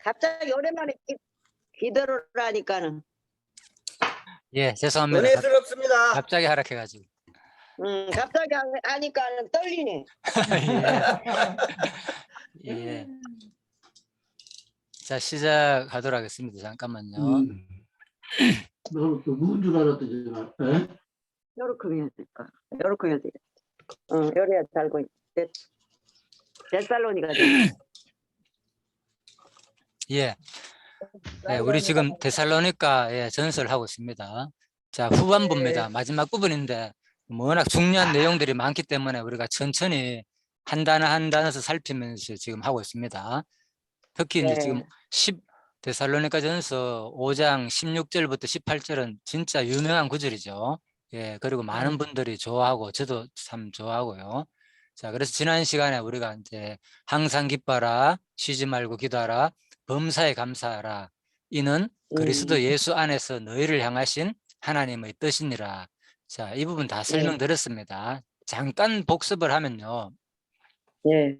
갑자기 오랜만에 기도를 하니까는. 예, 죄송합니다. 은혜스럽습니다. 갑자기 하락해가지고. 갑자기 하니까는 떨리네. 예. 예. 자, 시작하도록 하겠습니다. 잠깐만요. 너는 또 누군 줄 알았더니 정말. 요렇게 해야 될까? 요렇게 해야 돼. 요래야 살고 데살로니가 돼. 예. 네, 우리 지금 데살로니가에 전설을 하고 있습니다. 자, 후반부입니다. 마지막 부분인데 워낙 중요한 내용들이 많기 때문에 우리가 천천히 한 단어 한 단어서 살피면서 지금 하고 있습니다. 특히 이제 지금 데살로니가 전서 5장 16절부터 18절은 진짜 유명한 구절이죠. 예, 그리고 많은 분들이 좋아하고 저도 참 좋아하고요. 자, 그래서 지난 시간에 우리가 이제 항상 기뻐하라, 쉬지 말고 기도하라, 범사에 감사하라. 이는 그리스도 예수 안에서 너희를 향하신 하나님의 뜻이니라. 자, 이 부분 다 설명드렸습니다. 잠깐 복습을 하면요. 예.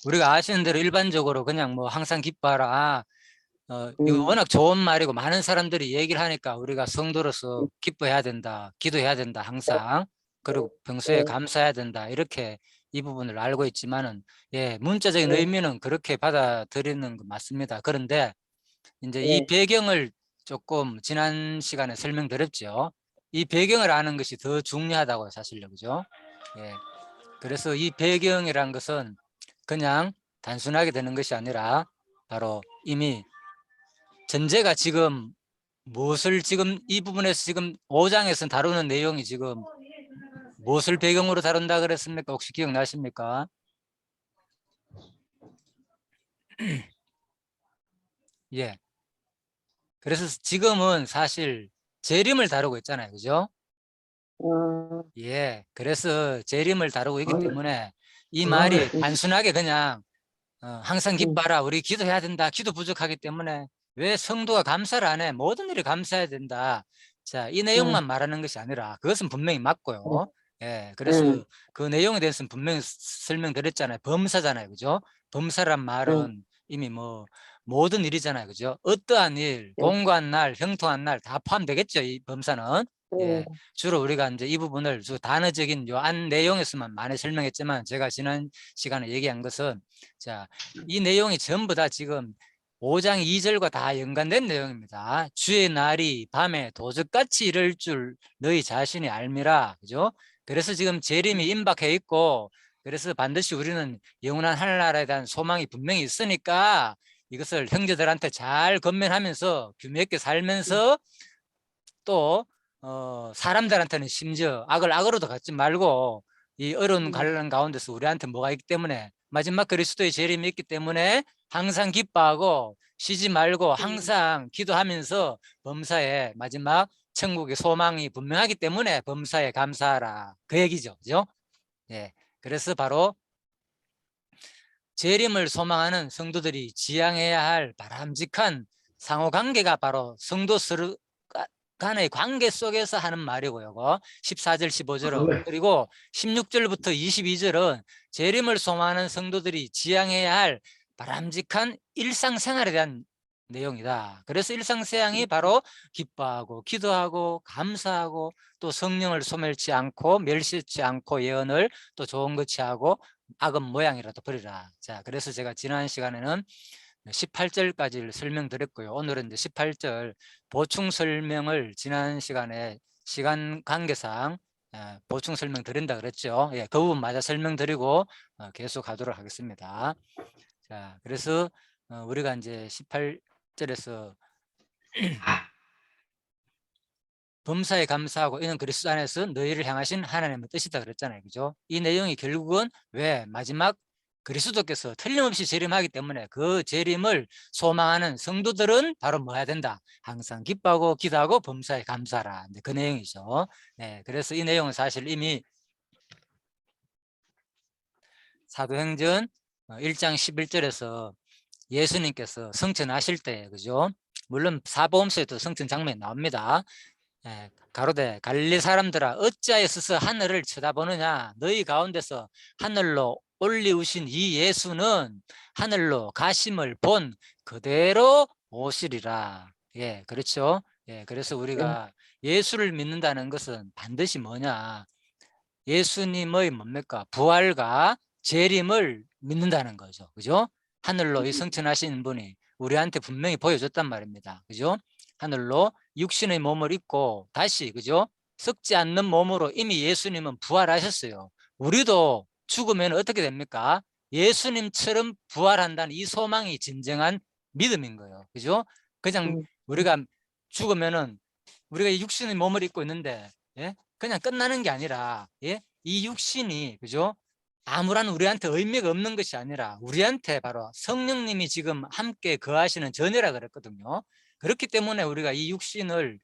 우리가 아시는 대로 일반적으로 그냥 뭐 항상 기뻐하라. 이거 워낙 좋은 말이고 많은 사람들이 얘기를 하니까 우리가 성도로서 기뻐해야 된다, 기도해야 된다 항상. 그리고 평소에 감사해야 된다 이렇게 이 부분을 알고 있지만은 문자적인 의미는 그렇게 받아들이는 거 맞습니다. 그런데 이제 이 배경을 조금 지난 시간에 설명드렸죠. 이 배경을 아는 것이 더 중요하다고요, 사실요, 그죠? 예. 그래서 이 배경이란 것은 그냥 단순하게 되는 것이 아니라 바로 이미 전제가 지금 무엇을 지금 이 부분에서 지금 5장에서 다루는 내용이 지금 무엇을 배경으로 다룬다 그랬습니까? 혹시 기억나십니까? 예. 그래서 지금은 사실 재림을 다루고 있잖아요. 그죠? 예. 그래서 재림을 다루고 있기 때문에 이 말이 단순하게 그냥 항상 기뻐하라. 우리 기도해야 된다. 기도 부족하기 때문에 왜 성도가 감사를 안 해? 모든 일이 감사해야 된다. 자, 이 내용만 말하는 것이 아니라 그것은 분명히 맞고요. 예, 그래서 그 내용에 대해서는 분명히 설명드렸잖아요. 범사잖아요. 그죠? 범사란 말은 이미 뭐 모든 일이잖아요. 그죠? 어떠한 일, 공고한 날, 형통한 날 다 포함되겠죠. 이 범사는. 예, 주로 우리가 이제 이 부분을 단어적인 요 안 내용에서만 많이 설명했지만 제가 지난 시간에 얘기한 것은 자, 이 내용이 전부 다 지금 5장 2절과 다 연관된 내용입니다. 주의 날이 밤에 도적같이 이를 줄 너희 자신이 알미라. 그죠? 그래서 지금 재림이 임박해 있고 그래서 반드시 우리는 영원한 하늘나라에 대한 소망이 분명히 있으니까 이것을 형제들한테 잘 건면하면서 규모 있게 살면서 또 사람들한테는 심지어 악을 악으로도 갖지 말고 이 어려운 관련 가운데서 우리한테 뭐가 있기 때문에 마지막 그리스도의 재림이 있기 때문에 항상 기뻐하고 쉬지 말고 항상 기도하면서 범사에 마지막 천국의 소망이 분명하기 때문에 범사에 감사하라 그 얘기죠. 그죠? 예. 그래서 바로 재림을 소망하는 성도들이 지향해야 할 바람직한 상호관계가 바로 성도 서로 간의 관계 속에서 하는 말이고요. 14절 15절은 그리고 16절부터 22절은 재림을 소망하는 성도들이 지향해야 할 바람직한 일상생활에 대한 내용이다. 그래서 일상생활이 바로 기뻐하고 기도하고 감사하고 또 성령을 소멸치 않고 멸시치 않고 예언을 또 좋은 것 취하고 악은 모양이라도 버리라. 자, 그래서 제가 지난 시간에는 18절까지를 설명드렸고요. 오늘은 이제 18절 보충 설명을 지난 시간에 시간 관계상 보충 설명 드린다 그랬죠. 예, 그 부분 마저 설명드리고 계속 가도록 하겠습니다. 자, 그래서 우리가 이제 18절에서 범사에 감사하고 이는 그리스도 안에서 너희를 향하신 하나님의 뜻이다 그랬잖아요. 그죠? 이 내용이 결국은 왜 마지막 그리스도께서 틀림없이 재림하기 때문에 그 재림을 소망하는 성도들은 바로 뭐 해야 된다? 항상 기뻐하고 기도하고 범사에 감사하라. 그 내용이죠. 네, 그래서 이 내용은 사실 이미 사도행전 1장 11절에서 예수님께서 성천하실 때, 그죠? 물론 사복음서에도 성천 장면이 나옵니다. 가로되 갈릴리 사람들아 어찌하여 서서 하늘을 쳐다보느냐 너희 가운데서 하늘로 올리우신 이 예수는 하늘로 가심을 본 그대로 오시리라. 예, 그렇죠. 예, 그래서 우리가 예수를 믿는다는 것은 반드시 뭐냐? 예수님의 뭡니까? 부활과 재림을 믿는다는 거죠. 그죠? 하늘로 이 승천하신 분이 우리한테 분명히 보여줬단 말입니다. 그죠? 하늘로 육신의 몸을 입고 다시, 그죠? 썩지 않는 몸으로 이미 예수님은 부활하셨어요. 우리도 죽으면 어떻게 됩니까? 예수님처럼 부활한다는 이 소망이 진정한 믿음인 거예요. 그죠? 그냥 우리가 죽으면은 우리가 육신의 몸을 입고 있는데, 예? 그냥 끝나는 게 아니라, 예? 이 육신이, 그죠? 아무런 우리한테 의미가 없는 것이 아니라 우리한테 바로 성령님이 지금 함께 거하시는 전이라 그랬거든요. 그렇기 때문에 우리가 이 육신을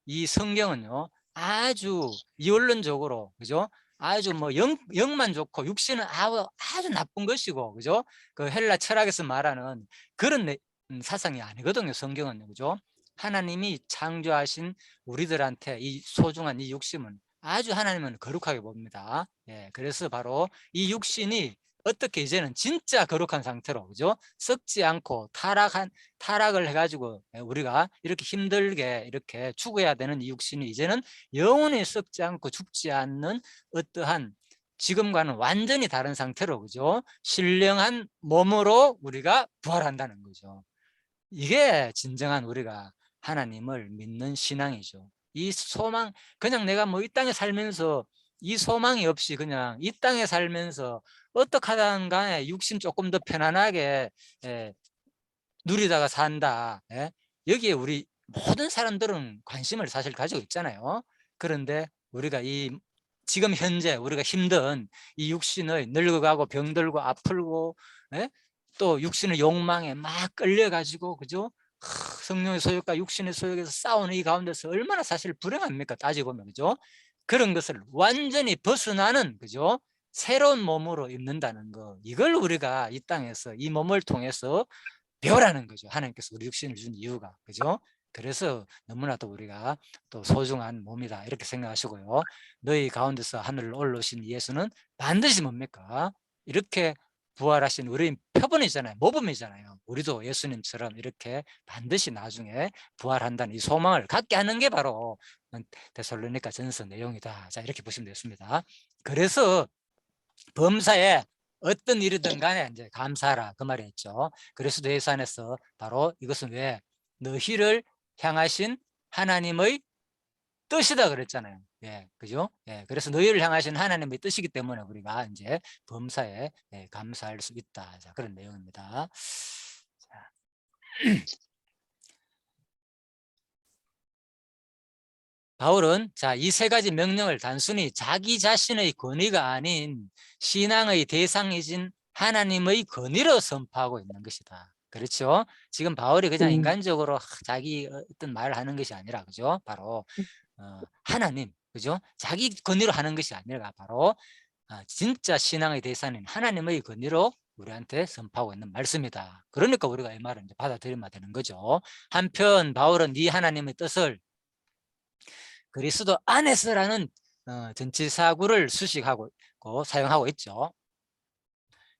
이 성경은요 아주 이원론적으로, 그죠? 아주 뭐 영만 좋고 육신은 아주 나쁜 것이고, 그죠? 그 헬라 철학에서 말하는 그런 사상이 아니거든요. 성경은요, 그죠? 하나님이 창조하신 우리들한테 이 소중한 이 육신은 아주 하나님은 거룩하게 봅니다. 예, 그래서 바로 이 육신이 어떻게 이제는 진짜 거룩한 상태로, 그죠? 썩지 않고 타락을 해가지고 우리가 이렇게 힘들게 이렇게 죽어야 되는 이 육신이 이제는 영원히 썩지 않고 죽지 않는 어떠한 지금과는 완전히 다른 상태로, 그죠? 신령한 몸으로 우리가 부활한다는 거죠. 이게 진정한 우리가 하나님을 믿는 신앙이죠. 이 소망, 그냥 내가 뭐 이 땅에 살면서 이 소망이 없이 그냥 이 땅에 살면서 어떻게 하든 간에 육신 조금 더 편안하게 누리다가 산다. 여기에 우리 모든 사람들은 관심을 사실 가지고 있잖아요. 그런데 우리가 지금 현재 우리가 힘든 이 육신의 늙어가고 병들고 아프고, 또 육신의 욕망에 막 끌려가지고, 그죠? 성령의 소욕과 육신의 소욕에서 싸우는 이 가운데서 얼마나 사실 불행합니까? 따지고 보면, 그죠? 그런 것을 완전히 벗어나는, 그죠? 새로운 몸으로 입는다는 거, 이걸 우리가 이 땅에서 이 몸을 통해서 배우라는 거죠. 하나님께서 우리 육신을 준 이유가, 그죠? 그래서 너무나도 우리가 또 소중한 몸이다 이렇게 생각하시고요. 너희 가운데서 하늘을 올라오신 예수는 반드시 뭡니까? 이렇게 부활하신 우리 표본이잖아요. 모범이잖아요. 우리도 예수님처럼 이렇게 반드시 나중에 부활한다는 이 소망을 갖게 하는 게 바로 데살로니가 전서 내용이다. 자, 이렇게 보시면 되겠습니다. 그래서 범사에 어떤 일이든 간에 이제 감사하라 그 말이었죠. 그리스도 예수 안에서 바로 이것은 왜 너희를 향하신 하나님의 뜻이다 그랬잖아요. 예, 그죠? 예, 그래서 너희를 향하신 하나님의 뜻이기 때문에 우리가 이제 범사에 감사할 수 있다. 자, 그런 내용입니다. 자. 바울은 이 세 가지 명령을 단순히 자기 자신의 권위가 아닌 신앙의 대상이신 하나님의 권위로 선포하고 있는 것이다. 그렇죠? 지금 바울이 그냥 인간적으로 자기 어떤 말을 하는 것이 아니라, 그죠? 바로 하나님, 그죠? 자기 권위로 하는 것이 아니라 바로 진짜 신앙의 대상인 하나님의 권위로 우리한테 선포하고 있는 말씀이다. 그러니까 우리가 이 말을 이제 받아들이면 되는 거죠. 한편 바울은 이 하나님의 뜻을 그리스도 안에서라는 전치사구를 수식하고 사용하고 있죠.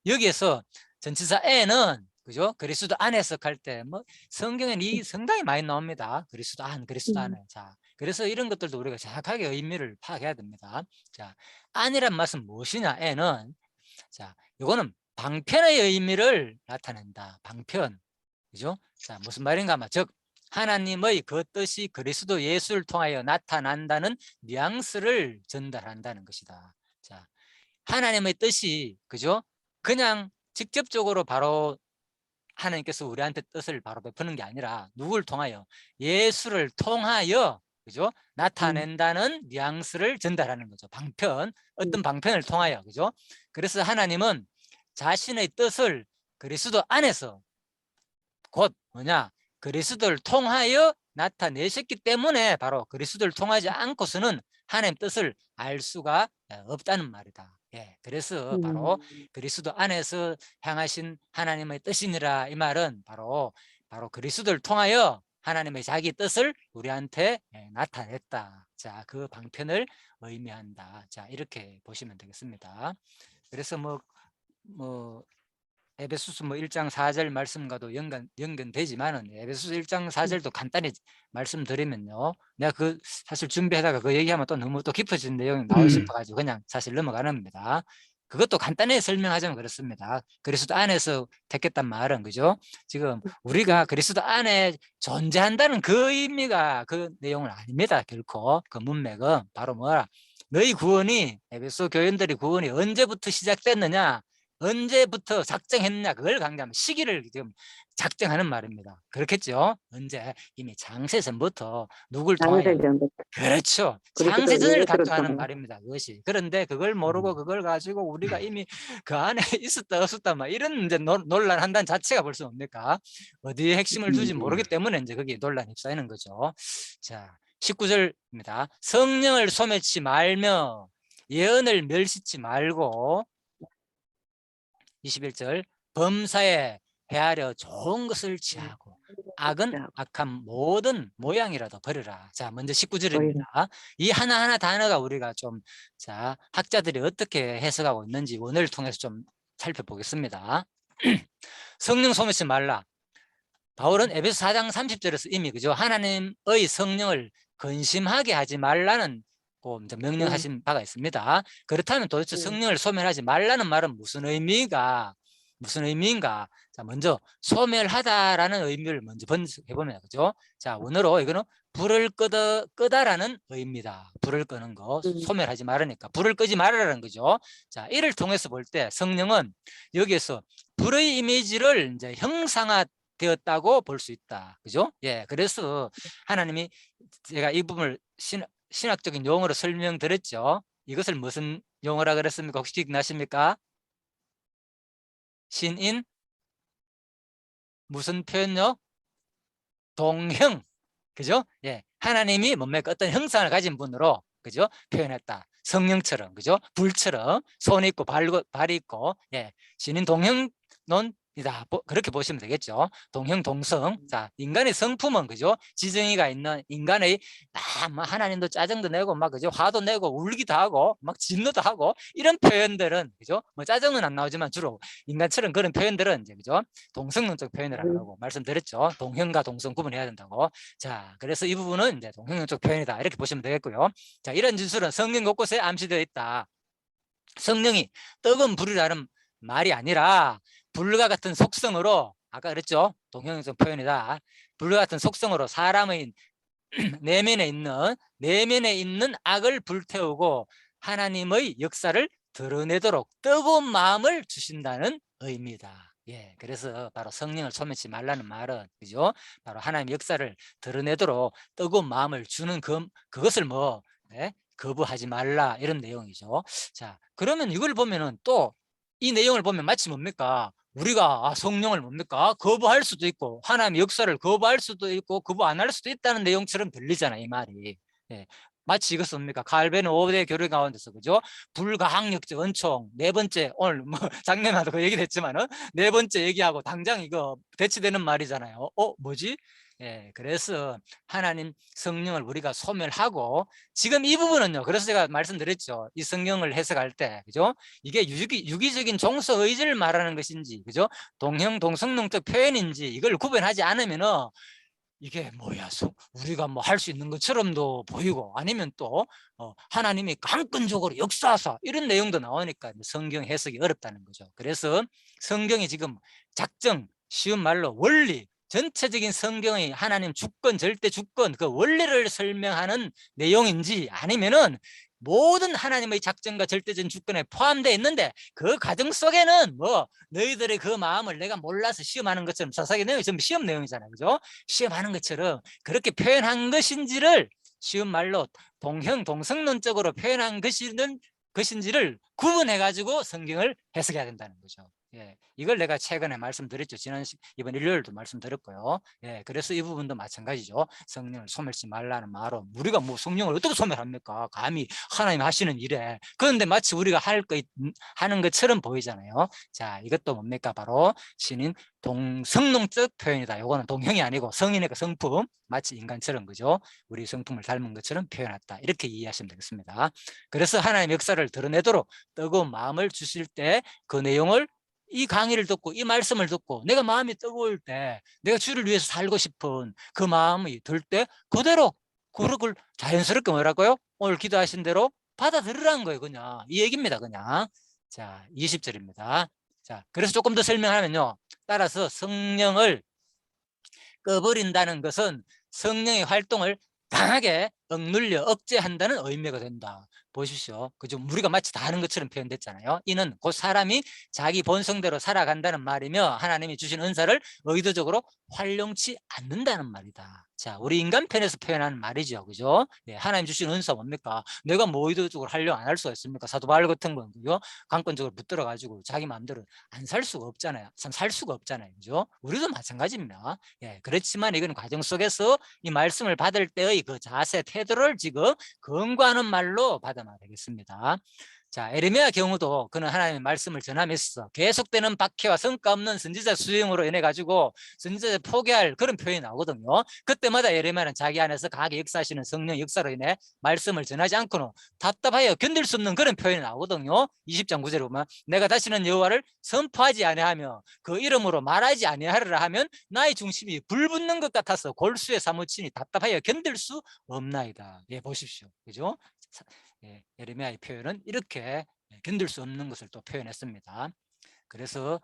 여기에서 전치사 에는, 그죠? 그리스도 안에서 할 때 뭐 성경에는 이 상당히 많이 나옵니다. 그리스도 안에. 자, 그래서 이런 것들도 우리가 정확하게 의미를 파악해야 됩니다. 자, 안이란 말은 무엇이냐? 에는, 자, 이거는 방편의 의미를 나타낸다. 방편, 그죠? 자, 무슨 말인가 하면 즉 하나님의 그 뜻이 그리스도 예수를 통하여 나타난다는 뉘앙스를 전달한다는 것이다. 자, 하나님의 뜻이, 그죠? 그냥 직접적으로 바로 하나님께서 우리한테 뜻을 바로 베푸는 게 아니라 누구를 통하여? 예수를 통하여, 그죠? 나타낸다는 뉘앙스를 전달하는 거죠. 방편, 어떤 방편을 통하여, 그죠? 그래서 하나님은 자신의 뜻을 그리스도 안에서 곧 뭐냐? 그리스도를 통하여 나타내셨기 때문에 바로 그리스도를 통하지 않고서는 하나님 뜻을 알 수가 없다는 말이다. 예, 그래서 바로 그리스도 안에서 향하신 하나님의 뜻이니라 이 말은 바로 그리스도를 통하여 하나님의 자기 뜻을 우리한테 나타냈다. 자, 그 방편을 의미한다. 자, 이렇게 보시면 되겠습니다. 그래서 뭐 에베소서 1장 4절 말씀과도 연관되지만은 에베소서 1장 4절도 간단히 말씀드리면요. 내가 사실 준비하다가 그 얘기하면 또 너무 또 깊어진 내용이 나올 싶어가지고 그냥 사실 넘어가는 겁니다. 그것도 간단히 설명하자면 그렇습니다. 그리스도 안에서 택했단 말은 그죠? 지금 우리가 그리스도 안에 존재한다는 그 의미가 그 내용은 아닙니다. 결코 그 문맥은 바로 뭐라? 너희 구원이 에베소 교인들의 구원이 언제부터 시작됐느냐? 언제부터 작정했느냐 그걸 강조하면 시기를 지금 작정하는 말입니다. 그렇겠죠? 언제 이미 장세전부터 누굴 통하여 장세전부터. 그렇죠. 그리스도 장세전을 예수를 강조하는 통하여. 말입니다. 그것이. 그런데 그걸 모르고 그걸 가지고 우리가 이미 그 안에 있었다 없었다 막 이런 이제 논란한다는 자체가 벌써 뭡니까? 어디에 핵심을 두지 모르기 때문에 이제 거기에 논란이 휩싸이는 거죠. 자, 19절입니다. 성령을 소매치 말며 예언을 멸시치 말고 21절 범사에 헤아려 좋은 것을 취하고 악은 악한 모든 모양이라도 버려라. 자, 먼저 19절입니다. 이 하나하나 단어가 우리가 좀, 자, 학자들이 어떻게 해석하고 있는지 원어를 통해서 좀 살펴보겠습니다. 성령 소매치 말라. 바울은 에베소 4장 30절에서 이미 그죠? 하나님의 성령을 근심하게 하지 말라는 이제 명령하신 바가 있습니다. 그렇다면 도대체 성령을 소멸하지 말라는 말은 무슨 의미인가? 자, 먼저 소멸하다라는 의미를 먼저 번역해보면 그죠? 자, 원어로 이거는 불을 끄다라는 의미입니다. 불을 끄는 거, 소멸하지 말으니까 불을 끄지 말아라는 거죠. 자, 이를 통해서 볼 때 성령은 여기에서 불의 이미지를 이제 형상화되었다고 볼 수 있다. 그죠? 예, 그래서 하나님이 제가 이 부분을 신학적인 용어로 설명드렸죠. 이것을 무슨 용어라 그랬습니까? 혹시 기억나십니까? 신인 무슨 표현요? 동형. 그죠? 예. 하나님이 몸에 어떤 형상을 가진 분으로 그죠? 표현했다. 성령처럼 그죠? 불처럼 손이 있고 발이 있고 예. 신인 동형론 이다. 그렇게 보시면 되겠죠. 동형 동성. 자, 인간의 성품은 그죠? 지정의가 있는 인간의 하나님도 짜증도 내고 막 그죠? 화도 내고 울기도 하고 막 진노도 하고 이런 표현들은 그죠? 뭐 짜증은 안 나오지만 주로 인간처럼 그런 표현들은 이제 그죠? 동성론적 표현을 하라고 말씀드렸죠. 동형과 동성 구분해야 된다고. 자, 그래서 이 부분은 이제 동형론적 표현이다. 이렇게 보시면 되겠고요. 자, 이런 진술은 성경 곳곳에 암시되어 있다. 성령이 뜨거운 불이라는 말이 아니라 불과 같은 속성으로 아까 그랬죠. 동형성 표현이다. 불과 같은 속성으로 사람의 내면에 있는 악을 불태우고 하나님의 역사를 드러내도록 뜨거운 마음을 주신다는 의미다. 예, 그래서 바로 성령을 소매치 말라는 말은 그죠? 바로 하나님의 역사를 드러내도록 뜨거운 마음을 주는 그것을 거부하지 말라 이런 내용이죠. 자, 그러면 이걸 보면은 또 이 내용을 보면 마치 뭡니까? 우리가 성령을 뭡니까? 거부할 수도 있고 하나님의 역사를 거부할 수도 있고 거부 안 할 수도 있다는 내용처럼 들리잖아요, 이 말이. 예. 마치 이것은 뭡니까? 칼벤 5대 교류 가운데서 그죠? 불가항력적 은총 네 번째 오늘 뭐 작년에도 그 얘기를 했지만은 네 번째 얘기하고 당장 이거 대치되는 말이잖아요. 뭐지? 예, 그래서 하나님 성령을 우리가 소멸하고 지금 이 부분은요. 그래서 제가 말씀드렸죠. 이 성경을 해석할 때 그죠? 이게 유기적인 종속 의지를 말하는 것인지 그죠? 동형 동성론적 표현인지 이걸 구분하지 않으면은 이게 뭐야 우리가 뭐 할 수 있는 것처럼도 보이고 아니면 또 하나님이 강권적으로 역사하사 이런 내용도 나오니까 성경 해석이 어렵다는 거죠. 그래서 성경이 지금 작정 쉬운 말로 원리 전체적인 성경의 하나님 주권 절대 주권 그 원리를 설명하는 내용인지 아니면은 모든 하나님의 작정과 절대적인 주권에 포함되어 있는데 그 과정 속에는 뭐 너희들의 그 마음을 내가 몰라서 시험하는 것처럼 사사기 내용이 전부 시험 내용이잖아요. 그죠? 시험하는 것처럼 그렇게 표현한 것인지를 쉬운 말로 동형 동성론적으로 표현한 것인지를 구분해 가지고 성경을 해석해야 된다는 거죠. 예, 이걸 내가 최근에 말씀드렸죠. 이번 일요일도 말씀드렸고요. 예, 그래서 이 부분도 마찬가지죠. 성령을 소멸치 말라는 말은 우리가 뭐 성령을 어떻게 소멸합니까? 감히 하나님 하시는 일에. 그런데 마치 우리가 하는 것처럼 보이잖아요. 자, 이것도 뭡니까? 바로 신인 동성론적 표현이다. 요거는 동형이 아니고 성인의 성품, 마치 인간처럼, 그죠? 우리 성품을 닮은 것처럼 표현했다. 이렇게 이해하시면 되겠습니다. 그래서 하나님의 역사를 드러내도록 뜨거운 마음을 주실 때 그 내용을, 이 강의를 듣고 이 말씀을 듣고 내가 마음이 뜨거울 때, 내가 주를 위해서 살고 싶은 그 마음이 들 때 그대로 그걸 자연스럽게 뭐라고요? 오늘 기도하신 대로 받아들으라는 거예요. 그냥 이 얘기입니다. 그냥. 자, 20절입니다. 자, 그래서 조금 더 설명하면요, 따라서 성령을 꺼버린다는 것은 성령의 활동을 강하게 억눌려 억제한다는 의미가 된다. 보십시오. 그죠? 우리가 마치 다 하는 것처럼 표현됐잖아요. 이는 그 사람이 자기 본성대로 살아간다는 말이며 하나님이 주신 은사를 의도적으로 활용치 않는다는 말이다. 자, 우리 인간편에서 표현하는 말이죠. 그죠? 예, 하나님 주신 은사 뭡니까? 내가 뭐 의도적으로 활용 안 할 수가 있습니까? 사도 바울 같은 건, 그죠? 강권적으로 붙들어 가지고 자기 마음대로 안 살 수가 없잖아요. 참 살 수가 없잖아요. 그죠? 우리도 마찬가지입니다. 예, 그렇지만 이건 과정 속에서 이 말씀을 받을 때의 그 자세, 태도를 지금 권고하는 말로 받아놔야 되겠습니다. 자, 에레미야 경우도 그는 하나님의 말씀을 전함했어. 계속되는 박해와 성과 없는 선지자 수용으로 인해 가지고 선지자를 포기할 그런 표현이 나오거든요. 그때마다 에레미야는 자기 안에서 강하게 역사하시는 성령 역사로 인해 말씀을 전하지 않고는 답답하여 견딜 수 없는 그런 표현이 나오거든요. 20장 9절에 보면 내가 다시는 여호와를 선포하지 아니하며 그 이름으로 말하지 아니하리라 하면 나의 중심이 불붙는 것 같아서 골수에 사무치니 답답하여 견딜 수 없나이다. 예, 보십시오. 그죠? 예, 예레미야의 표현은 이렇게 견딜 수 없는 것을 또 표현했습니다. 그래서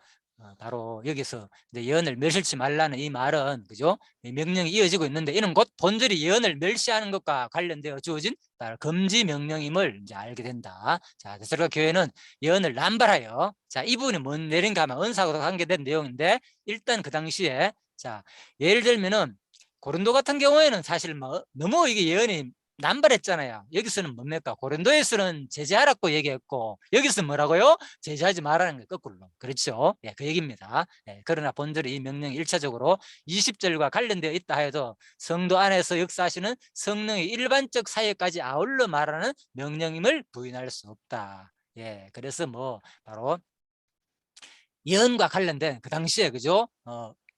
바로 여기서 이제 예언을 멸시치 말라는 이 말은, 그죠? 이 명령이 이어지고 있는데 이는 곧 본절이 예언을 멸시하는 것과 관련되어 주어진 금지 명령임을 이제 알게 된다. 자, 데살로니가 교회는 예언을 남발하여, 자, 이 부분이 뭔 내린가 하면 은사하고 관계된 내용인데, 일단 그 당시에, 자, 예를 들면은 고린도 같은 경우에는 사실 뭐 너무 이게 예언이 남발했잖아요. 여기서는 뭡니까? 고린도에서는 제재하라고 얘기했고 여기서 뭐라고요? 제재하지 말라는 게 거꾸로. 그렇죠? 예, 그 얘기입니다. 예, 그러나 본절이 이 명령이 1차적으로 20절과 관련되어 있다 해도 성도 안에서 역사하시는 성령의 일반적 사역까지 아울러 말하는 명령임을 부인할 수 없다. 예, 그래서 뭐 바로 예언과 관련된 그 당시에, 그죠?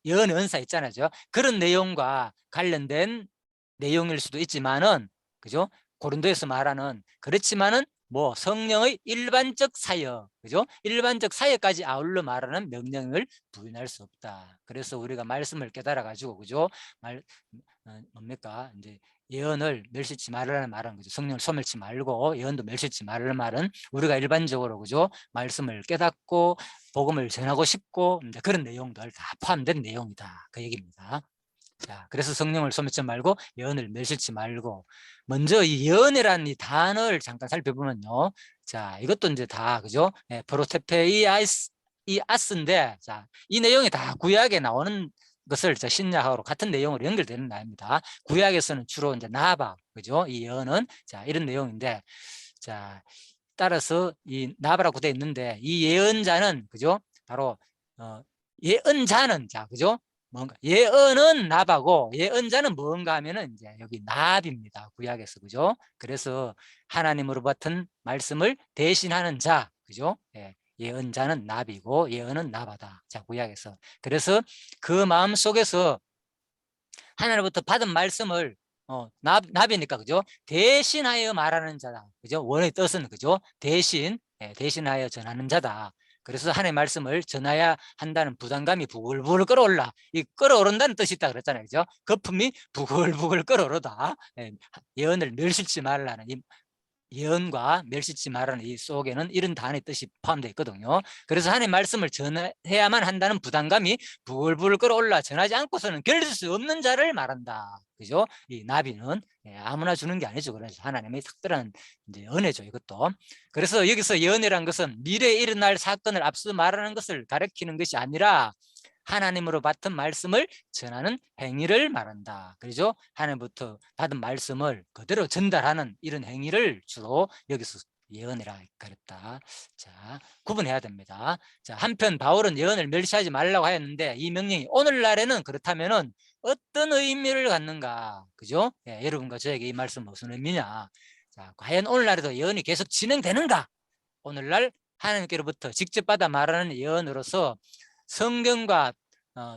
예언 은사 있잖아요. 그런 내용과 관련된 내용일 수도 있지만은, 그죠? 고린도에서 말하는, 그렇지만은 뭐 성령의 일반적 사역, 그죠? 일반적 사역까지 아울러 말하는 명령을 부인할 수 없다. 그래서 우리가 말씀을 깨달아 가지고, 그죠? 뭡니까? 이제 예언을 멸시치 말라는 말은, 그죠? 성령을 소멸치 말고 예언도 멸시치 말라는 말은 우리가 일반적으로, 그죠? 말씀을 깨닫고 복음을 전하고 싶고 이제 그런 내용들 다 포함된 내용이다. 그 얘기입니다. 자, 그래서 성령을 소멸치 말고 예언을 멸시치 말고, 먼저 이 예언이라는 이 단어를 잠깐 살펴보면요. 자, 이것도 이제 다, 그죠? 예, 프로테페이아스인데, 자, 이 내용이 다 구약에 나오는 것을 신약하고 같은 내용으로 연결되는 말입니다. 구약에서는 주로 이제 나바, 그죠? 이 예언은, 자, 이런 내용인데, 자, 따라서 이 나바라고 되어 있는데, 이 예언자는, 그죠? 바로 예언자는, 자, 그죠? 뭔가 예언은 나바고 예언자는 뭔가 하면은 이제 여기 나비입니다. 구약에서, 그죠? 그래서 하나님으로 받은 말씀을 대신하는 자, 그죠? 예, 예언자는 나비고 예언은 나바다. 자, 구약에서. 그래서 그 마음 속에서 하나님부터 받은 말씀을 나비니까, 그죠? 대신하여 말하는 자다. 그죠? 원의 뜻은, 그죠? 대신, 대신하여 전하는 자다. 그래서 하나님의 말씀을 전해야 한다는 부담감이 부글부글 끌어올라. 이 끌어오른다는 뜻이 있다 그랬잖아요. 그죠? 거품이 부글부글 끌어오르다. 예언을 멸시치 말라는 이 예언과 멸시치 말하는 이 속에는 이런 단어의 뜻이 포함되어 있거든요. 그래서 하나님의 말씀을 전해야만 한다는 부담감이 부글부글 끌어올라 전하지 않고서는 견딜 수 없는 자를 말한다. 그죠? 이 나비는 아무나 주는 게 아니죠. 그래서 하나님의 특별한 이제 은혜죠, 이것도. 그래서 여기서 예언이라는 것은 미래에 일어날 사건을 앞서 말하는 것을 가리키는 것이 아니라 하나님으로 받은 말씀을 전하는 행위를 말한다. 그렇죠? 하나님부터 받은 말씀을 그대로 전달하는 이런 행위를 주로 여기서 예언이라 그랬다. 자, 구분해야 됩니다. 자, 한편 바울은 예언을 멸시하지 말라고 하였는데 이 명령이 오늘날에는 그렇다면은 어떤 의미를 갖는가, 그죠? 예, 여러분과 저에게 이 말씀 무슨 의미냐? 자, 과연 오늘날에도 예언이 계속 진행되는가? 오늘날 하나님께로부터 직접 받아 말하는 예언으로서 성경과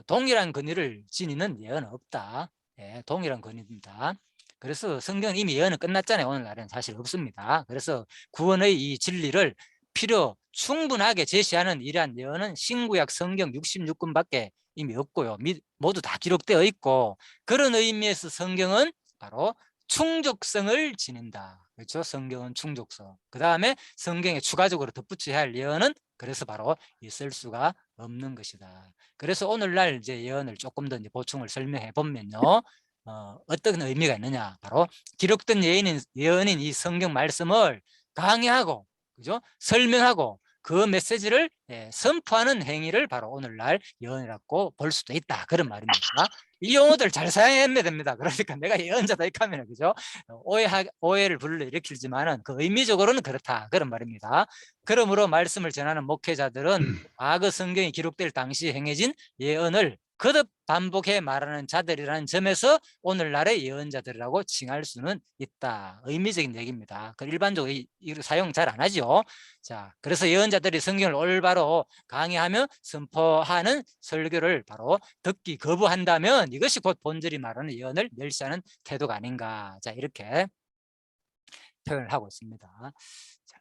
동일한 권위를 지니는 예언은 없다. 예, 동일한 권위입니다. 그래서 성경은 이미 예언은 끝났잖아요. 오늘날에는 사실 없습니다. 그래서 구원의 이 진리를 필요 충분하게 제시하는 이러한 예언은 신구약 성경 66권밖에 이미 없고요. 모두 다 기록되어 있고, 그런 의미에서 성경은 바로 충족성을 지닌다. 그렇죠? 성경은 충족성. 그 다음에 성경에 추가적으로 덧붙여야 할 예언은 그래서 바로 있을 수가 없는 것이다. 그래서 오늘날 이제 예언을 조금 더 이제 보충을 설명해 보면요. 어떤 의미가 있느냐? 바로 기록된 예언인 이 성경 말씀을 강의하고, 그죠? 설명하고 그 메시지를 선포하는 행위를 바로 오늘날 예언이라고 볼 수도 있다. 그런 말입니다. 이 용어들 잘 사용해야 됩니다. 그러니까 내가 예언자다 이렇게 하면, 그죠? 오해를 불러일으키지만은 그 의미적으로는 그렇다. 그런 말입니다. 그러므로 말씀을 전하는 목회자들은 과거 성경이 기록될 당시 행해진 예언을 거듭 반복해 말하는 자들이라는 점에서 오늘날의 예언자들이라고 칭할 수는 있다. 의미적인 얘기입니다. 그 일반적으로 이거 사용 잘 안 하죠. 자, 그래서 예언자들이 성경을 올바로 강의하며 선포하는 설교를 바로 듣기 거부한다면 이것이 곧 본절이 말하는 예언을 멸시하는 태도가 아닌가. 자, 이렇게 표현을 하고 있습니다. 자.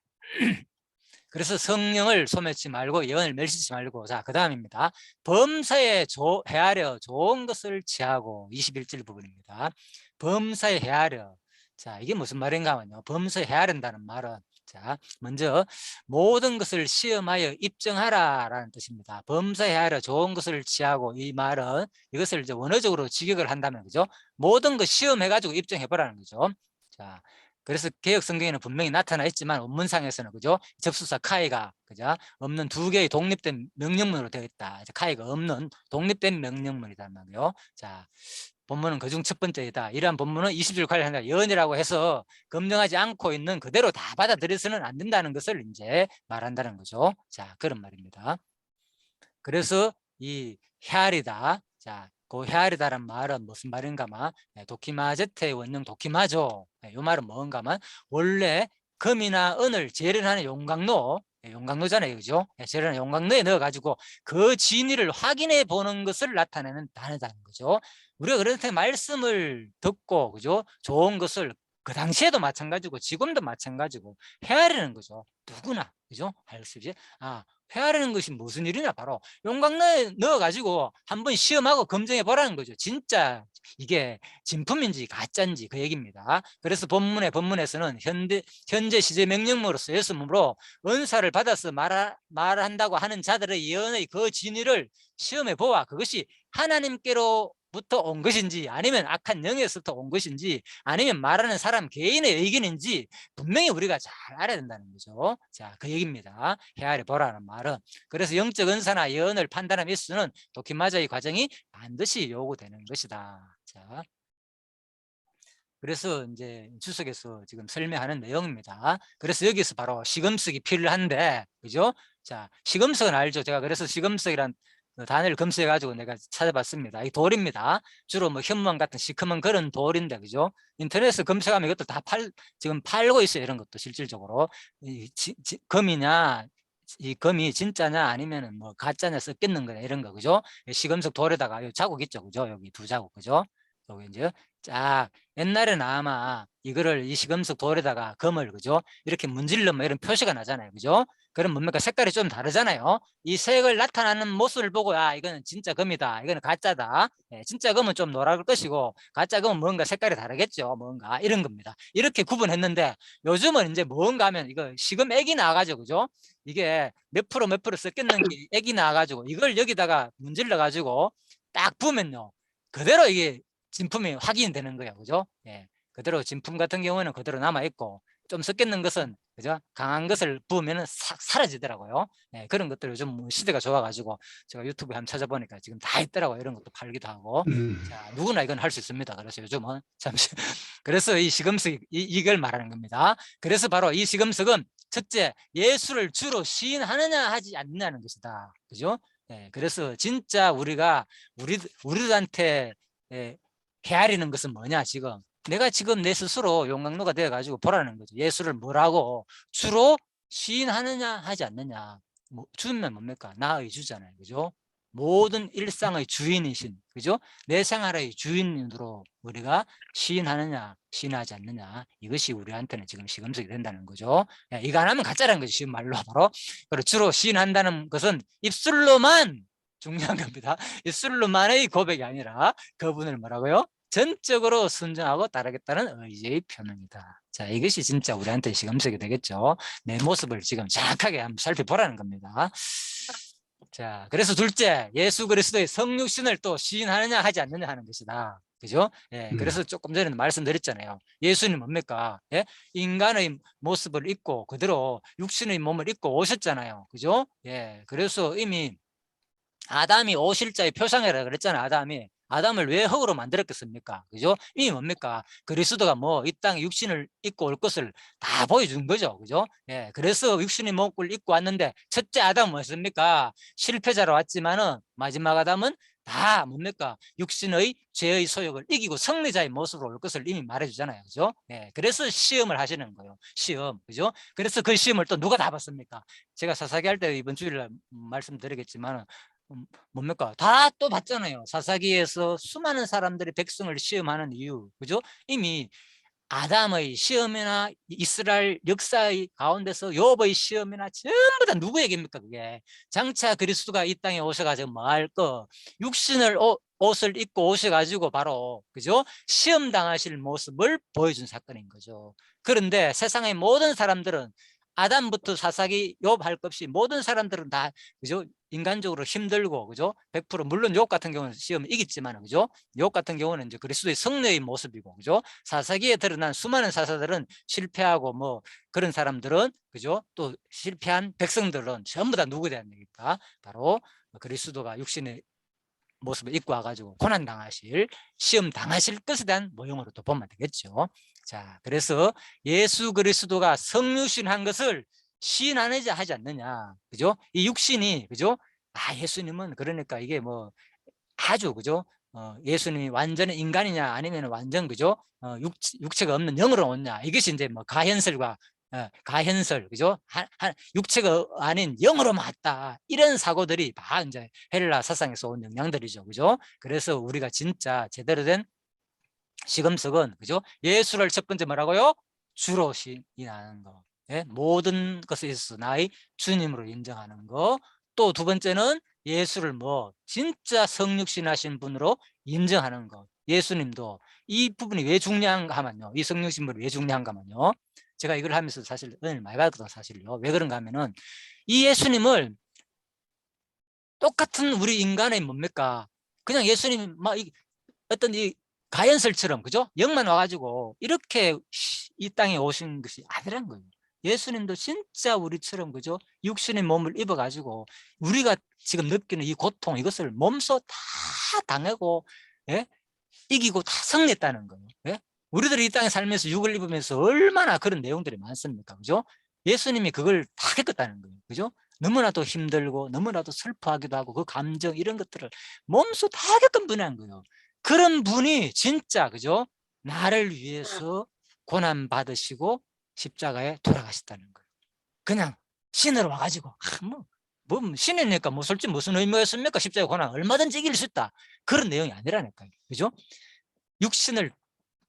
그래서 성령을 소멸치 말고 예언을 멸시치 말고, 자, 그 다음입니다. 범사에 헤아려 좋은 것을 취하고, 21절 부분입니다. 범사에 헤아려. 자, 이게 무슨 말인가 하면요. 범사에 헤아린다는 말은, 자, 먼저 모든 것을 시험하여 입증하라 라는 뜻입니다. 범사에 헤아려 좋은 것을 취하고, 이 말은 이것을 이제 원어적으로 직역을 한다면, 그죠? 모든 것 시험해 가지고 입증해 보라는 거죠. 자, 그래서 개혁 성경에는 분명히 나타나 있지만 원문상에서는, 그죠? 접수사 카이가, 그죠? 없는 두 개의 독립된 명령문으로 되어 있다. 카이가 없는 독립된 명령문이란 말이에요. 자, 본문은 그중 첫 번째이다. 이러한 본문은 20절 관련한 예언이라고 해서 검증하지 않고 있는 그대로 다 받아들여서는 안 된다는 것을 이제 말한다는 거죠. 자, 그런 말입니다. 그래서 이 헤아리다. 자, 그 헤아리다란 말은 무슨 말인가만, 도키마제테의 원형 도키마죠. 이 말은 뭔가만, 원래 금이나 은을 재련하는 용광로, 용광로잖아요, 그죠? 재련하는 용광로에 넣어가지고 그 진위를 확인해 보는 것을 나타내는 단어다는 거죠. 우리가 그렇게 말씀을 듣고, 그죠? 좋은 것을 그 당시에도 마찬가지고 지금도 마찬가지고 헤아리는 거죠. 누구나, 그죠? 할 수 있지. 헤아리는 것이 무슨 일이냐? 바로 용광로에 넣어가지고 한번 시험하고 검증해 보라는 거죠. 진짜 이게 진품인지 가짜인지 그 얘기입니다. 그래서 본문에서는 현재 시제 명령으로 쓰였으므로 은사를 받아서 말한다고 하는 자들의 예언의 그 진위를 시험해 보아 그것이 하나님께로부터 온 것인지 아니면 악한 영에서부터 온 것인지 아니면 말하는 사람 개인의 의견인지 분명히 우리가 잘 알아야 된다는 거죠. 자, 그 얘기입니다. 헤아려 보라는 말은. 그래서 영적 은사나 예언을 판단하는 일수는 도키마자의 과정이 반드시 요구되는 것이다. 자, 그래서 이제 주석에서 지금 설명하는 내용입니다. 그래서 여기서 바로 시금석이 필요한데, 그죠? 자, 시금석은 알죠? 제가 그래서 시금석이란 단어를 검색해가지고 내가 찾아봤습니다. 이 돌입니다. 주로 뭐 현무암 같은 시커먼 그런 돌인데, 그죠? 인터넷에서 검색하면 이것도 다 지금 팔고 있어요. 이런 것도 실질적으로. 금이냐, 이 금이 진짜냐 아니면은 뭐 가짜냐 섞였는 거냐 이런 거, 그죠? 시금석 돌에다가 요 자국 있죠, 그죠? 여기 두 자국, 그죠? 여기 이제 쫙 옛날에는 아마 이거를 이 시금석 돌에다가 금을, 그죠? 이렇게 문질러면 이런 표시가 나잖아요, 그죠? 그럼 뭡니까? 색깔이 좀 다르잖아요. 이 색을 나타나는 모습을 보고 이거는 진짜 금이다, 이거는 가짜다. 진짜 금은 좀 노랄 것이고 가짜 금은 뭔가 색깔이 다르겠죠, 뭔가 이런 겁니다. 이렇게 구분했는데 요즘은 이제 뭔가 하면 이거 시금 액이 나와가지고, 그죠? 이게 몇 프로 섞였는 게 액이 나와가지고 이걸 여기다가 문질러 가지고 딱 부으면요 그대로 이게 진품이 확인되는 거예요, 그죠? 그대로 진품 같은 경우는 그대로 남아 있고 좀 섞였는 것은, 그죠? 강한 것을 부으면 싹 사라지더라고요. 그런 것들 요즘 시대가 좋아가지고 제가 유튜브에 한번 찾아보니까 지금 다 있더라고요. 이런 것도 팔기도 하고. 자, 누구나 이건 할 수 있습니다. 그래서 요즘은 잠시 그래서 이 시금석 이걸 말하는 겁니다. 그래서 바로 이 시금석은 첫째, 예수를 주로 시인하느냐 하지 않느냐는 것이다. 그죠? 예, 그래서 진짜 우리들한테 헤아리는 것은 뭐냐, 지금. 내가 지금 내 스스로 용광로가 되어가지고 보라는 거죠. 예수를 뭐라고 주로 시인하느냐 하지 않느냐. 주면 뭡니까? 나의 주잖아요. 그죠? 모든 일상의 주인이신, 그죠? 내 생활의 주인으로 우리가 시인하느냐, 시인하지 않느냐. 이것이 우리한테는 지금 시금석이 된다는 거죠. 이거 안 하면 가짜라는 거죠. 쉬운 말로 바로. 그리고 주로 시인한다는 것은 입술로만 중요한 겁니다. 입술로만의 고백이 아니라 그분을 뭐라고요? 전적으로 순종하고 따르겠다는 의지의 표명이다. 자, 이것이 진짜 우리한테 시금석이 되겠죠. 내 모습을 지금 정확하게 한번 살펴보라는 겁니다. 자, 그래서 둘째, 예수 그리스도의 성육신을 또 시인하느냐 하지 않느냐 하는 것이다. 그죠? 예, 그래서 조금 전에 말씀드렸잖아요. 예수님 뭡니까? 예? 인간의 모습을 입고 그대로 육신의 몸을 입고 오셨잖아요. 그죠? 예, 그래서 이미 아담이 오실자의 표상이라 그랬잖아요. 아담을 왜 흙으로 만들었겠습니까? 그죠? 이미 뭡니까? 그리스도가 뭐 이 땅에 육신을 입고 올 것을 다 보여준 거죠. 그죠? 예, 그래서 육신의 몸을 입고 왔는데 첫째 아담은 뭐였습니까? 실패자로 왔지만은 마지막 아담은 다 뭡니까? 육신의 죄의 소욕을 이기고 승리자의 모습으로 올 것을 이미 말해주잖아요. 그죠? 예, 그래서 시험을 하시는 거예요. 시험. 그죠? 그래서 그 시험을 또 누가 다 봤습니까? 제가 사사기 할 때 이번 주일날 말씀드리겠지만 뭡니까? 다 또 봤잖아요. 사사기에서 수많은 사람들이 백성을 시험하는 이유. 그죠? 이미 아담의 시험이나 이스라엘 역사의 가운데서 욥의 시험이나 전부 다 누구 얘기입니까? 그게 장차 그리스도가 이 땅에 오셔가지고 뭐 할 거 육신을 옷을 입고 오셔가지고 바로 그죠? 시험 당하실 모습을 보여준 사건인 거죠. 그런데 세상의 모든 사람들은 아담부터 사사기 욥 할 것 없이 모든 사람들은 다 그죠? 인간적으로 힘들고 그죠? 100% 물론 욥 같은 경우는 시험을 이겼지만 그죠? 욥 같은 경우는 이제 그리스도의 성녀의 모습이고 그죠? 사사기에 드러난 수많은 사사들은 실패하고 뭐 그런 사람들은 그죠? 또 실패한 백성들은 전부 다 누구에 대한 얘기입니까? 바로 그리스도가 육신의 모습을 입고 와가지고 고난 당하실 시험 당하실 것에 대한 모형으로 또 보면 되겠죠. 자, 그래서 예수 그리스도가 성육신한 것을 시인하느냐 하지 않느냐, 그죠? 이 육신이 그죠? 아, 예수님은 그러니까 이게 뭐 아주 그죠? 예수님이 완전히 인간이냐 아니면 완전 그죠? 육체가 없는 영으로 오냐, 이것이 이제 뭐 가현설과 가현설 그죠? 육체가 아닌 영으로 맞다, 이런 사고들이 다 이제 헬라 사상에서 온 영향들이죠. 그죠? 그래서 우리가 진짜 제대로 된 시금석은 그죠? 예수를 첫 번째 뭐라고요? 주로 시인하는 거. 예? 모든 것에 있어서 나의 주님으로 인정하는 거. 또 두 번째는 예수를 뭐 진짜 성육신하신 분으로 인정하는 것. 예수님도 이 부분이 왜 중요한가 하면요. 이 성육신분이 왜 중요한가 하면요. 제가 이걸 하면서 사실 은혜를 많이 받았거든요. 사실요. 왜 그런가 하면은 이 예수님을 똑같은 우리 인간의 뭡니까? 그냥 예수님이 막 어떤 이 가연설처럼 그죠? 영만 와가지고 이렇게 이 땅에 오신 것이 아니란 거예요. 예수님도 진짜 우리처럼 그죠? 육신의 몸을 입어가지고 우리가 지금 느끼는 이 고통, 이것을 몸소 다 당하고 예? 이기고 다 승리했다는 거예요. 예? 우리들이 이 땅에 살면서 육을 입으면서 얼마나 그런 내용들이 많습니까? 그죠? 예수님이 그걸 다 겪었다는 거예요. 그죠? 너무나도 힘들고 너무나도 슬퍼하기도 하고 그 감정 이런 것들을 몸소 다 겪은 분이란 거예요. 그런 분이 진짜 그죠? 나를 위해서 고난 받으시고 십자가에 돌아가셨다는 거예요. 그냥 신으로 와가지고 뭐 신이니까 뭐 솔직히 무슨 의미였습니까? 십자가 고난 얼마든지 이길 수 있다, 그런 내용이 아니라니까요. 그죠? 육신을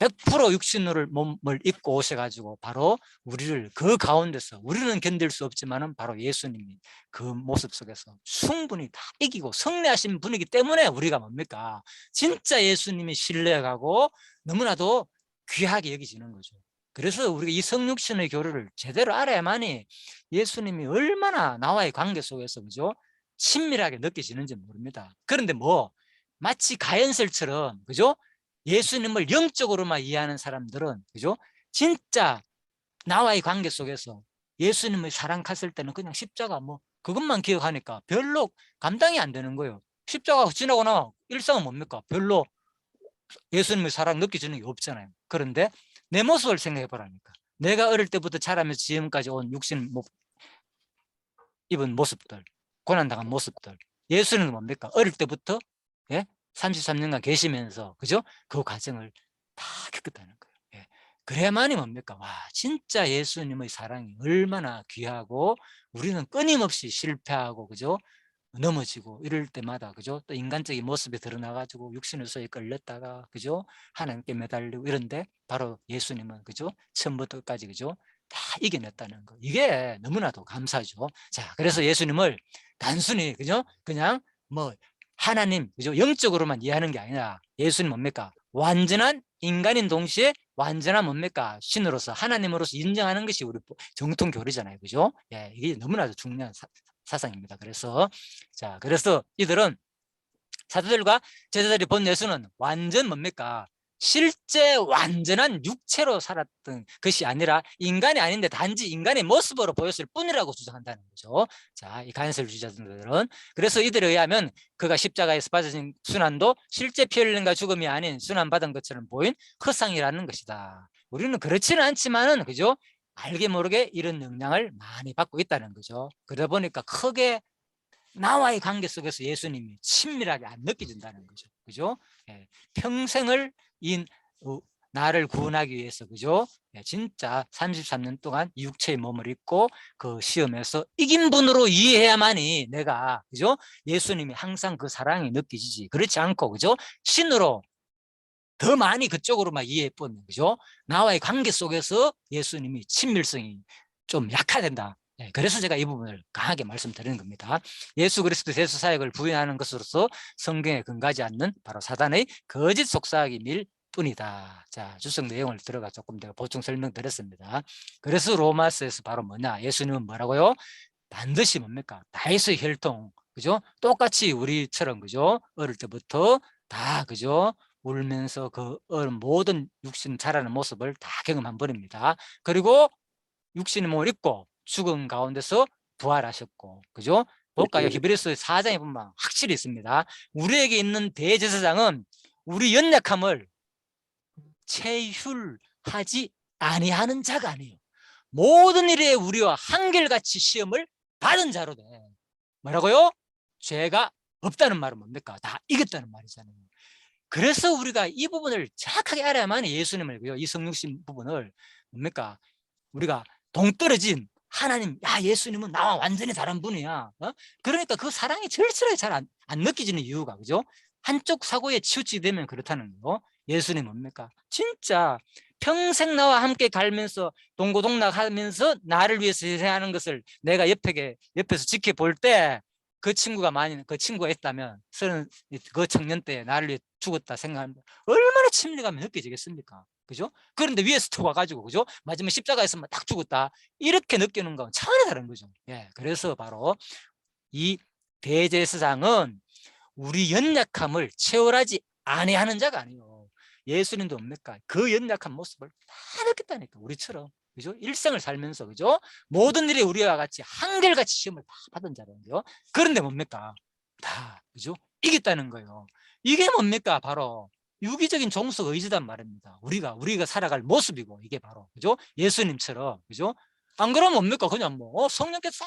100% 육신을 몸을 입고 오셔가지고 바로 우리를 그 가운데서 우리는 견딜 수 없지만은 바로 예수님이 그 모습 속에서 충분히 다 이기고 승리하신 분이기 때문에 우리가 뭡니까? 진짜 예수님이 신뢰하고 너무나도 귀하게 여기지는 거죠. 그래서 우리가 이 성육신의 교류를 제대로 알아야만이 예수님이 얼마나 나와의 관계 속에서 그죠? 친밀하게 느껴지는지 모릅니다. 그런데 뭐 마치 가연설처럼 그죠? 예수님을 영적으로만 이해하는 사람들은 그죠? 진짜 나와의 관계 속에서 예수님의 사랑했을 때는 그냥 십자가 뭐 그것만 기억하니까 별로 감당이 안 되는 거예요. 십자가 지나고 나면 일상은 뭡니까? 별로 예수님의 사랑 느껴지는 게 없잖아요. 그런데 내 모습을 생각해 보라니까. 내가 어릴 때부터 자라면서 지금까지 온 육신 입은 모습들, 고난당한 모습들. 예수는 뭡니까? 어릴 때부터 33년간 계시면서 그죠? 그 과정을 다 겪었다는 거예요. 그래야만이 뭡니까? 와, 진짜 예수님의 사랑이 얼마나 귀하고 우리는 끊임없이 실패하고 그죠? 넘어지고 이럴 때마다 그죠? 또 인간적인 모습에 드러나가지고 육신의 소에 끌렸다가 그죠? 하나님께 매달리고 이런데 바로 예수님은 그죠? 처음부터 끝까지 그죠? 다 이겨냈다는 거. 이게 너무나도 감사하죠. 자, 그래서 예수님을 단순히 그죠? 그냥 뭐 하나님 그죠? 영적으로만 이해하는 게 아니라 예수님 뭡니까? 완전한 인간인 동시에 완전한 뭡니까? 신으로서 하나님으로서 인정하는 것이 우리 정통 교리잖아요. 그죠? 이게 너무나도 중요한 사상입니다. 그래서 이들은 사도들과 제자들이 본 예수는 완전 뭡니까? 실제 완전한 육체로 살았던 것이 아니라 인간이 아닌데 단지 인간의 모습으로 보였을 뿐이라고 주장한다는 거죠. 자, 이 간설주의자들은 그래서 이들에 의하면 그가 십자가에서 받으신 순환도 실제 피 흘림과 죽음이 아닌 순환 받은 것처럼 보인 허상이라는 것이다. 우리는 그렇지는 않지만은 그죠? 알게 모르게 이런 영향을 많이 받고 있다는 거죠. 그러다 보니까 크게 나와의 관계 속에서 예수님이 친밀하게 안 느껴진다는 거죠. 그죠? 평생을 나를 구원하기 위해서 그죠? 진짜 33년 동안 육체의 몸을 입고 그 시험에서 이긴 분으로 이해해야만이 내가 그죠? 예수님이 항상 그 사랑이 느껴지지. 그렇지 않고 그죠? 신으로 더 많이 그쪽으로만 이해해보는 그죠? 나와의 관계 속에서 예수님이 친밀성이 좀 약화된다. 그래서 제가 이 부분을 강하게 말씀드리는 겁니다. 예수 그리스도 대수 사역을 부인하는 것으로서 성경에 근거하지 않는 바로 사단의 거짓 속삭임일 뿐이다. 자, 주석 내용을 들어가 조금 제가 보충 설명드렸습니다. 그래서 로마서에서 바로 뭐냐? 예수님은 뭐라고요? 반드시 뭡니까? 다윗의 혈통, 그죠? 똑같이 우리처럼 그죠? 어릴 때부터 다 그죠? 울면서 그 모든 육신 자라는 모습을 다 경험한 분입니다. 그리고 육신의 몸을 입고 죽은 가운데서 부활하셨고, 그죠? 볼까요? 히브리서 4장에 보면 확실히 있습니다. 우리에게 있는 대제사장은 우리 연약함을 체휼하지 아니하는 자가 아니에요. 모든 일에 우리와 한결같이 시험을 받은 자로 돼. 뭐라고요? 죄가 없다는 말은 뭡니까? 다 이겼다는 말이잖아요. 그래서 우리가 이 부분을 정확하게 알아야만 예수님을, 이 성육신 부분을 뭡니까? 우리가 동떨어진 하나님, 예수님은 나와 완전히 다른 분이야. 그러니까 그 사랑이 절실하게 잘 안 느껴지는 이유가, 그죠? 한쪽 사고에 치우치게 되면 그렇다는 거예요. 예수님 뭡니까? 진짜 평생 나와 함께 갈면서 동고동락하면서 나를 위해서 희생하는 것을 내가 옆에서 지켜볼 때 그 친구가 있다면 그 청년 때 나를 위해 죽었다 생각하면 얼마나 친밀감이 느껴지겠습니까? 그죠? 그런데 위에서 툭 와가지고, 그죠? 마지막 십자가에서만 딱 죽었다. 이렇게 느끼는 건 차원이 다른 거죠. 그래서 바로 이 대제사장은 우리 연약함을 체월하지 아니하는 자가 아니에요. 예수님도 뭡니까? 그 연약한 모습을 다 느꼈다니까, 우리처럼. 그죠? 일생을 살면서, 그죠? 모든 일이 우리와 같이 한결같이 시험을 다 받은 자라는데요. 그런데 뭡니까? 다, 그죠? 이겼다는 거예요. 이게 뭡니까? 바로 유기적인 종속 의지단 말입니다. 우리가 살아갈 모습이고, 이게 바로, 그죠? 예수님처럼, 그죠? 안 그러면 뭡니까? 그냥 성령께서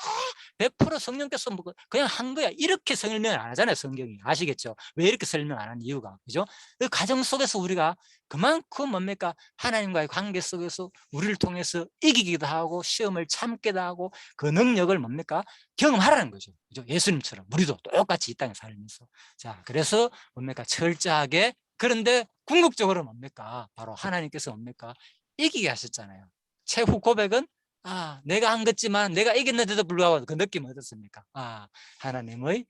100% 성령께서 그냥 한 거야. 이렇게 설명을 안 하잖아요, 성경이. 아시겠죠? 왜 이렇게 설명 안 하는 이유가, 그죠? 그 과정 속에서 우리가 그만큼 뭡니까? 하나님과의 관계 속에서 우리를 통해서 이기기도 하고, 시험을 참기도 하고, 그 능력을 뭡니까? 경험하라는 거죠. 그죠? 예수님처럼 우리도 똑같이 이 땅에 살면서. 자, 그래서 뭡니까? 철저하게. 그런데 궁극적으로 뭡니까? 바로 하나님께서 뭡니까? 이기게 하셨잖아요. 최후 고백은 내가 한 것지만 내가 이겼는데도 불구하고 그 느낌은 어떻습니까? 하나님의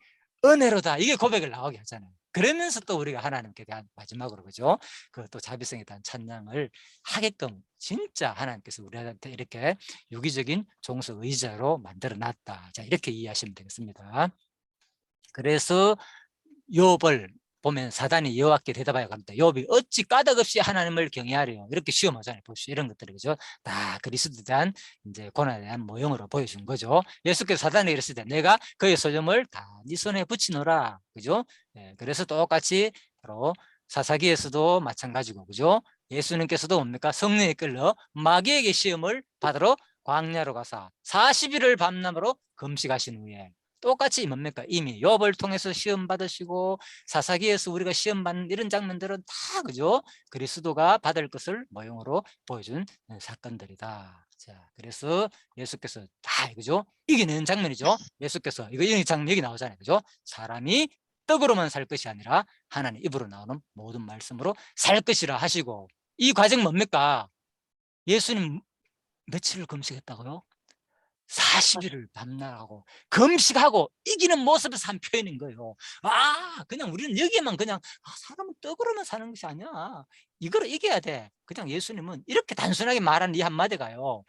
은혜로다. 이게 고백을 나오게 하잖아요. 그러면서 또 우리가 하나님께 대한 마지막으로, 그죠? 그 또 자비성에 대한 찬양을 하게끔 진짜 하나님께서 우리한테 이렇게 유기적인 종속 의자로 만들어 놨다. 자, 이렇게 이해하시면 되겠습니다. 그래서 욥을 보면 사단이 여호와께 대답하여 갑니다. 욥이 어찌 까닭없이 하나님을 경외하려, 이렇게 시험하잖아요. 보시죠. 이런 것들이, 그죠? 다 그리스도에 대한 이제 고난에 대한 모형으로 보여준 거죠. 예수께서 사단에게 이랬을 때 내가 그의 소점을 다 네 손에 붙이노라, 그죠? 그래서 똑같이 바로 사사기에서도 마찬가지고, 그죠? 예수님께서도 뭡니까? 성령에 끌려 마귀에게 시험을 받으러 광야로 가사 40일을 밤낮으로 금식하신 후에 똑같이 뭡니까? 이미 욥을 통해서 시험 받으시고 사사기에서 우리가 시험 받는 이런 장면들은 다 그죠? 그리스도가 받을 것을 모형으로 보여준 사건들이다. 자, 그래서 예수께서 다 그죠? 이기는 장면이죠. 예수께서 이 장면 여기 나오잖아요. 그죠? 사람이 떡으로만 살 것이 아니라 하나님 입으로 나오는 모든 말씀으로 살 것이라 하시고, 이 과정 뭡니까? 예수님 며칠을 금식했다고요? 40일을 밤낮하고 금식하고 이기는 모습에서 한 표현인 거예요. 그냥 우리는 여기에만 그냥 사람은 떡으로만 사는 것이 아니야. 이걸 이겨야 돼. 그냥 예수님은 이렇게 단순하게 말하는 이 한마디가요.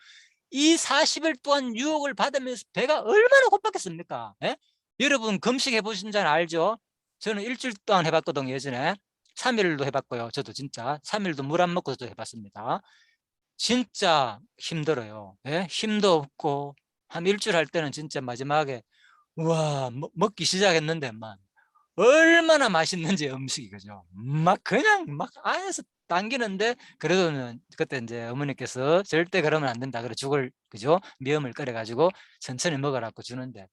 이 40일 동안 유혹을 받으면서 배가 얼마나 고팠겠습니까? 예? 여러분 금식해 보신 줄 알죠? 저는 일주일 동안 해봤거든요. 예전에 3일도 해봤고요. 저도 진짜 3일도 물 안 먹고 저도 해봤습니다. 진짜 힘들어요. 예? 힘도 없고 한 일주일 할 때는 진짜 마지막에 우와 먹기 시작했는데만 얼마나 맛있는지 음식이 그죠. 막 그냥 막 안에서 당기는데, 그래도 그때 이제 어머니께서 절대 그러면 안 된다 그래 죽을 그죠 미음을 끓여 가지고 천천히 먹으라고 주는데,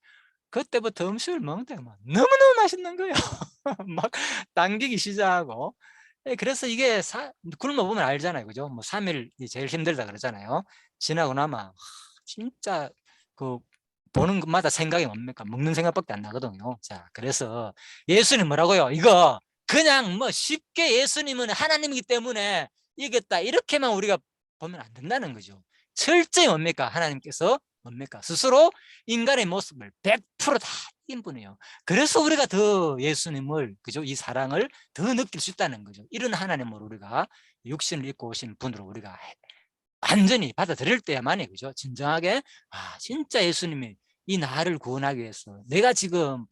그때부터 음식을 먹는데 막 너무너무 맛있는 거예요. 막 당기기 시작하고. 그래서 이게 굶어 보면 알잖아요. 그죠? 뭐 3일이 제일 힘들다 그러잖아요. 지나고 나면 진짜 그 보는 것마다 생각이 뭡니까? 먹는 생각밖에 안 나거든요. 자, 그래서 예수님 뭐라고요? 이거 그냥 뭐 쉽게 예수님은 하나님이기 때문에 이겼다 이렇게만 우리가 보면 안 된다는 거죠. 철저히 뭡니까? 하나님께서 뭡니까? 스스로 인간의 모습을 100%다 이긴 분이에요. 그래서 우리가 더 예수님을 그죠? 이 사랑을 더 느낄 수 있다는 거죠. 이런 하나님을 우리가 육신을 입고 오신 분으로 우리가 완전히 받아들일 때야만이 그죠? 진정하게 진짜 예수님이 이 나를 구원하기 위해서 내가 지금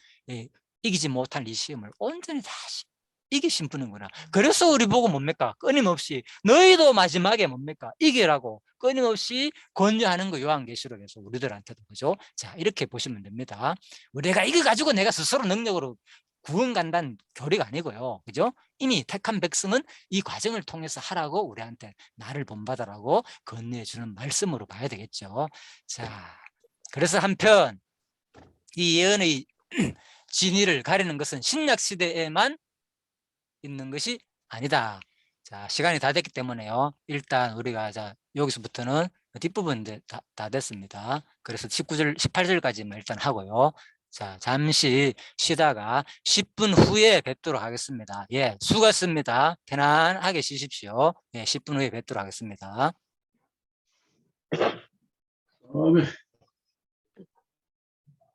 이기지 못한 이 시험을 온전히 다시 이기신 분이구나. 그래서 우리 보고 뭡니까? 끊임없이 너희도 마지막에 뭡니까? 이기라고 끊임없이 권유하는 거 요한계시록에서 우리들한테도 그죠? 자, 이렇게 보시면 됩니다. 우리가 이겨가지고 내가 스스로 능력으로 구원 간다는 교리가 아니고요. 그죠? 이미 택한 백성은 이 과정을 통해서 하라고 우리한테 나를 본받으라고 건네해 주는 말씀으로 봐야 되겠죠. 자, 그래서 한편 이 예언의 진위를 가리는 것은 신약 시대에만 있는 것이 아니다. 자, 시간이 다 됐기 때문에요. 일단 우리가 여기서부터는 뒷부분 이제 다 됐습니다. 그래서 19절, 18절까지만 일단 하고요. 자, 잠시 쉬다가 10분 후에 뵙도록 하겠습니다. 예, 수고하셨습니다. 편안하게 쉬십시오. 예, 10분 후에 뵙도록 하겠습니다. 아멘.